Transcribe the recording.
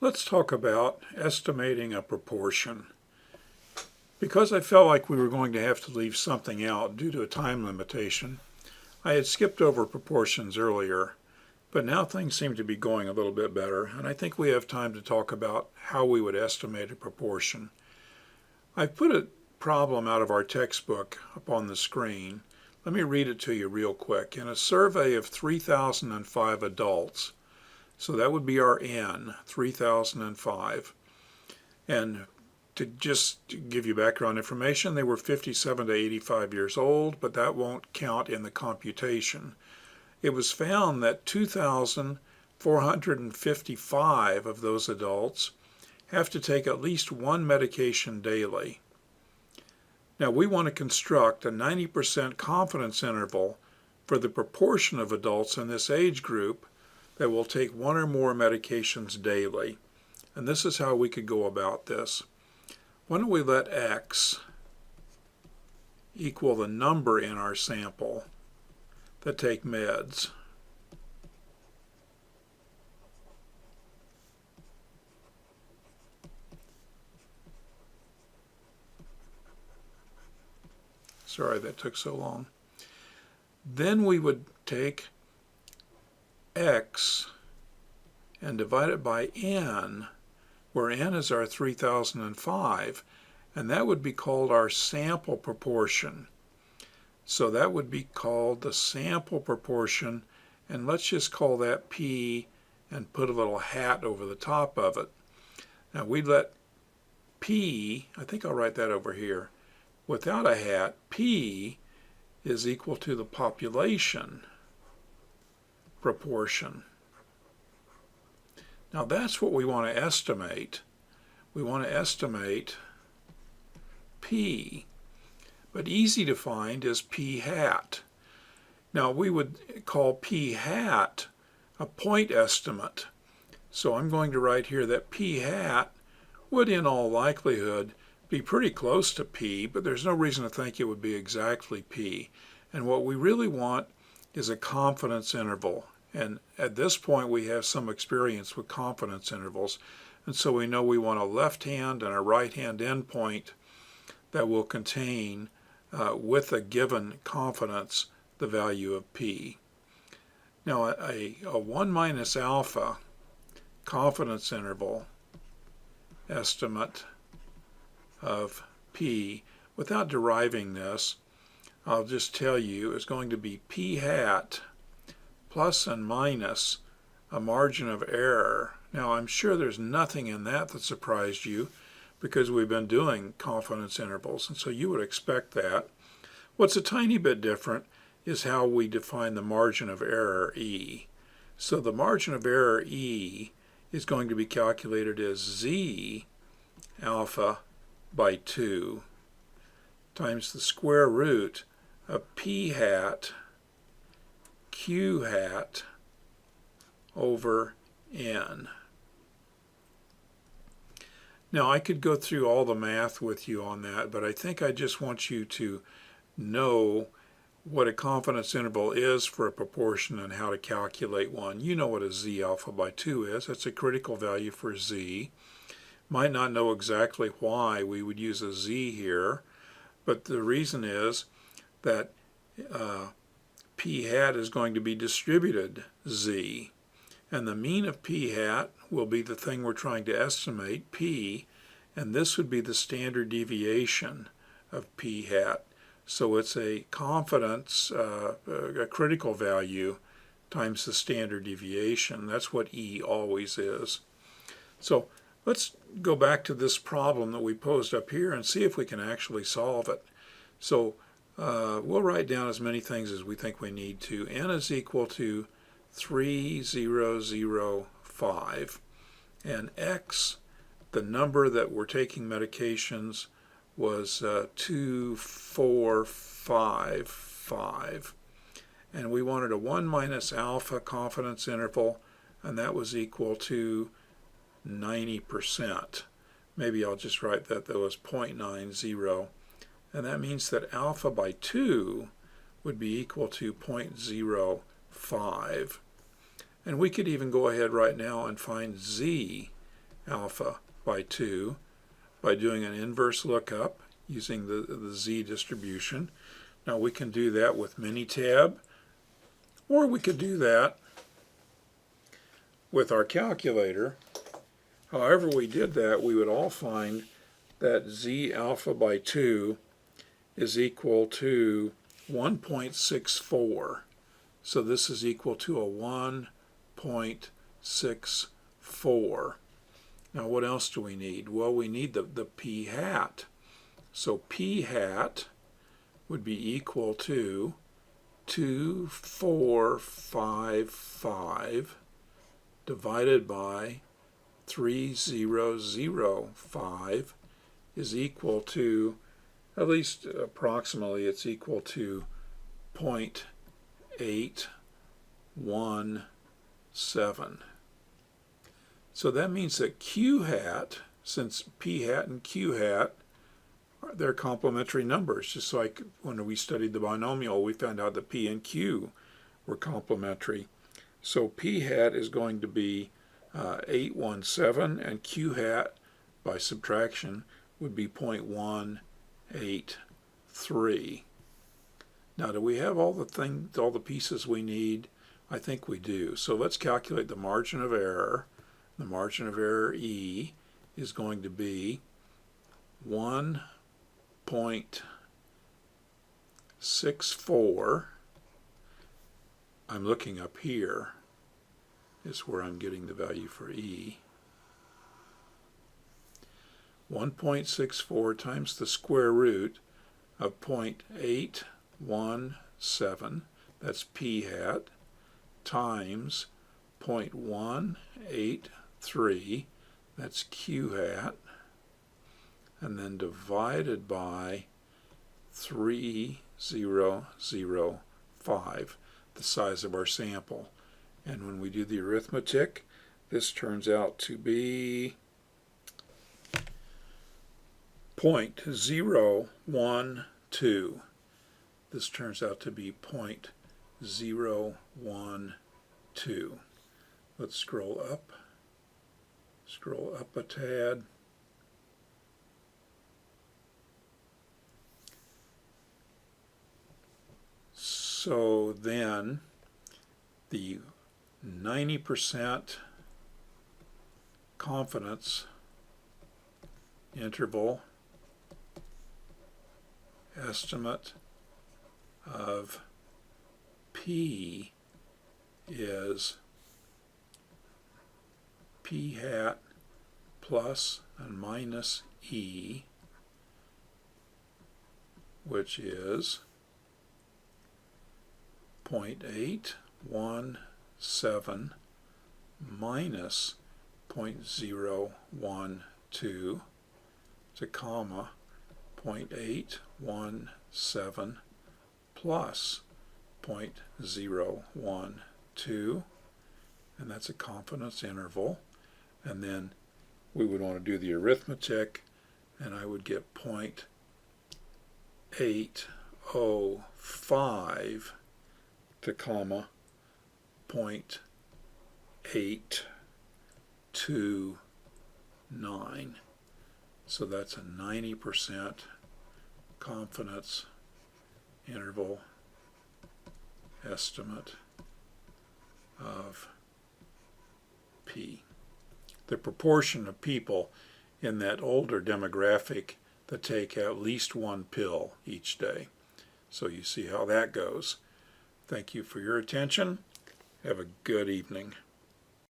Let's talk about estimating a proportion. Because I felt like we were going to have to leave something out due to a time limitation, I had skipped over proportions earlier, but now things seem to be going a little bit better, and I think we have time to talk about how we would estimate a proportion. I've put a problem out of our textbook up on the screen. Let me read it to you real quick. In a survey of 3,005 adults, so that would be our N, 3005. And to just give you background information, they were 57 to 85 years old, but that won't count in the computation. It was found that 2,455 of those adults have to take at least one medication daily. Now we want to construct a 90% confidence interval for the proportion of adults in this age group that will take one or more medications daily. And this is how we could go about this. Why don't we let X equal the number in our sample that take meds. Sorry that took so long. Then we would take X and divide it by N, where N is our 3005, and that would be called our sample proportion. So that would be called the sample proportion, and let's just call that P and put a little hat over the top of it. Now we let P, I think I'll write that over here, without a hat, P is equal to the population proportion. Now that's what we want to estimate. We want to estimate P, but easy to find is P hat. Now we would call P hat a point estimate. So I'm going to write here that P hat would in all likelihood be pretty close to P, but there's no reason to think it would be exactly P. And what we really want is a confidence interval. And at this point we have some experience with confidence intervals, and so we know we want a left hand and a right hand endpoint that will contain with a given confidence the value of P. Now a 1 minus alpha confidence interval estimate of P, without deriving this, I'll just tell you is going to be P hat plus and minus a margin of error. Now I'm sure there's nothing in that surprised you, because we've been doing confidence intervals, and so you would expect that. What's a tiny bit different is how we define the margin of error E. So the margin of error E is going to be calculated as Z alpha by 2 times the square root of P hat Q hat over N. Now I could go through all the math with you on that, but I think I just want you to know what a confidence interval is for a proportion and how to calculate one. You know what a Z alpha by 2 is. That's a critical value for Z. Might not know exactly why we would use a Z here, but the reason is that P hat is going to be distributed Z, and the mean of P hat will be the thing we're trying to estimate, P, and this would be the standard deviation of P hat. So it's a confidence, a critical value times the standard deviation. That's what E always is. So let's go back to this problem that we posed up here and see if we can actually solve it. So we'll write down as many things as we think we need to. N is equal to 3005, and X, the number that we're taking medications, was 2455, and we wanted a 1 minus alpha confidence interval, and that was equal to 90%. Maybe I'll just write that though as 0.90, and that means that alpha by 2 would be equal to 0.05. And we could even go ahead right now and find Z alpha by 2 by doing an inverse lookup using the z distribution. Now we can do that with Minitab, or we could do that with our calculator. However we did that, we would all find that z alpha by 2 is equal to 1.64. So this is equal to a 1.64. Now what else do we need? Well, we need the p hat. So p hat would be equal to 2455 divided by 3005 is equal to, at least approximately, it's equal to 0.817. So that means that q hat, since p hat and q hat, they're complementary numbers. Just like when we studied the binomial, we found out that p and q were complementary. So p hat is going to be 817, and q hat, by subtraction, would be 0.183. Now, do we have all the pieces we need? I think we do. So let's calculate the margin of error. The margin of error E is going to be 1.64. I'm looking up here is where I'm getting the value for E. 1.64 times the square root of 0.817, that's p hat, times 0.183, that's q hat, and then divided by 3005, the size of our sample. And when we do the arithmetic, this turns out to be 0.012. This turns out to be 0.012. Let's scroll up a tad. So then the 90% confidence interval estimate of P is P hat plus and minus E, which is 0.817 minus 0.012 to comma 0.817 plus 0.012, and that's a confidence interval. And then we would want to do the arithmetic, and I would get 0.805 to comma 0.829. So that's a 90% confidence interval estimate of P. The proportion of people in that older demographic that take at least one pill each day. So you see how that goes. Thank you for your attention. Have a good evening.